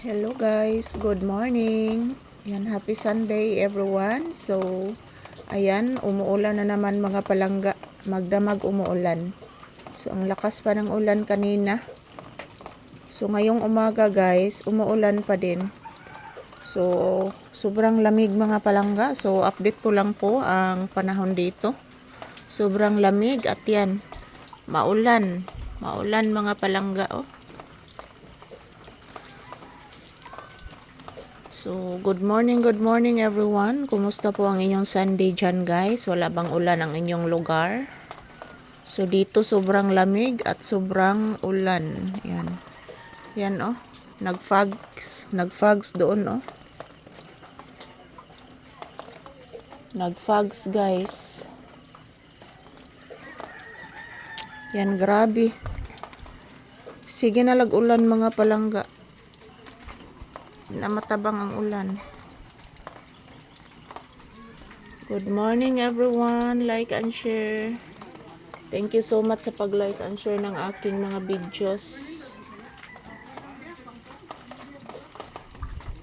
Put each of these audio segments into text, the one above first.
Hello guys, good morning. Yan, happy Sunday everyone. So, ayan, umuulan na naman mga palangga. Magdamag umuulan. So, ang lakas pa ng ulan kanina. So, ngayong umaga guys, umuulan pa din. So, sobrang lamig mga palangga. So, update ko lang po ang panahon dito. Sobrang lamig at yan, maulan. Maulan mga palangga, oh. So, good morning everyone. Kumusta po ang inyong Sunday dyan guys? Wala bang ulan ang inyong lugar? So, dito sobrang lamig at sobrang ulan. Yan. Yan oh. Nagfogs doon oh. Nagfogs guys. Yan, grabe. Sige na lag-ulan mga palangga. Na matabang ang ulan. Good morning everyone. Like and share. Thank you so much sa pag-like and share ng aking mga videos.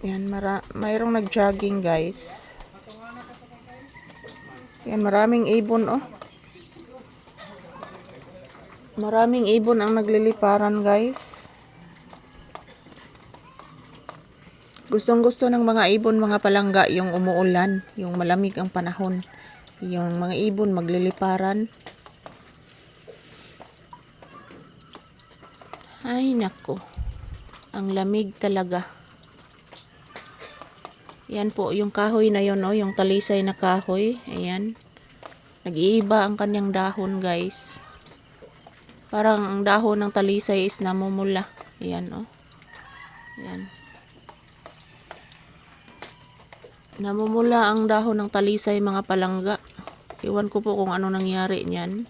Yan, mayroong nag-jogging guys. Yan, maraming ibon oh. Maraming ibon ang nagliliparan guys. Gustong-gusto ng mga ibon mga palangga yung umuulan, yung malamig ang panahon. Yung mga ibon magliliparan. Ay nako. Ang lamig talaga. Yan po yung kahoy na yun oh, yung talisay na kahoy. Ayan. Nag-iiba ang kanyang dahon guys. Parang ang dahon ng talisay is namumula. Ayan oh. Ayan. Namumula ang dahon ng talisay mga palangga. Iwan ko po kung ano nangyari niyan.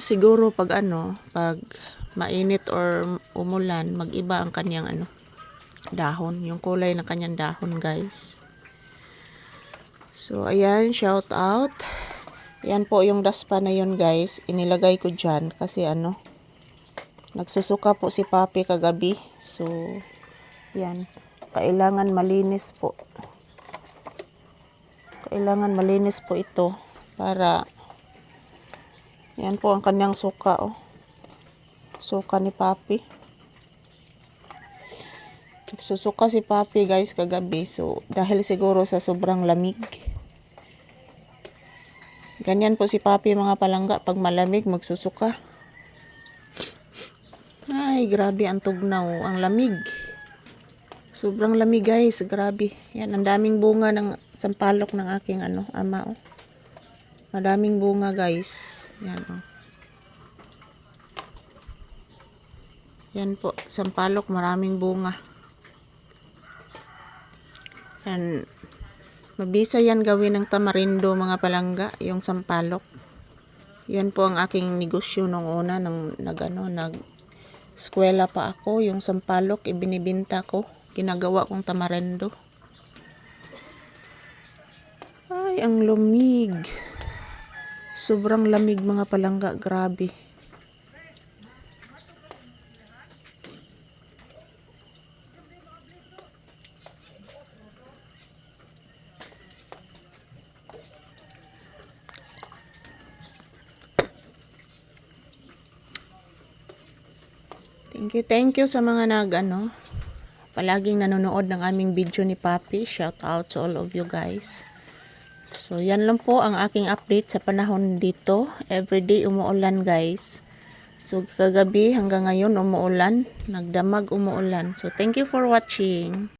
Siguro pag mainit or umulan, mag-iba ang kanyang dahon, yung kulay ng kanyang dahon, guys. So ayan, shout out. Yan po yung daspa na yun, guys. Inilagay ko diyan kasi nagsusuka po si Papi kagabi. So yan, kailangan malinis po. Kailangan malinis po ito para yan po ang kanyang suka oh. Suka ni Papi. Susuka si Papi guys kagabi. So dahil siguro sa sobrang lamig. Ganyan po si Papi mga palangga, pag malamig magsusuka. Ay, grabe ang tugnaw, ang lamig. Sobrang lamig guys, grabe. Yan, ang daming bunga ng sampalok ng aking ama oh. Madaming bunga guys. Yan oh. Yan po, sampalok, maraming bunga. Yan, mabisa yan gawin ng tamarindo mga palangga, yung sampalok. Yan po ang aking negosyo nung una nung nag-eskwela pa ako, yung sampalok ibinibenta ko. Ginagawa kong tamarindo. Ay, ang lumig. Sobrang lamig mga palangga. Grabe. Thank you sa mga palaging nanonood ng aming video ni Papi. Shout out to all of you guys. So yan lang po ang aking update sa panahon dito. Everyday umuulan guys. So kagabi hanggang ngayon umuulan. Nagdamag umuulan. So thank you for watching.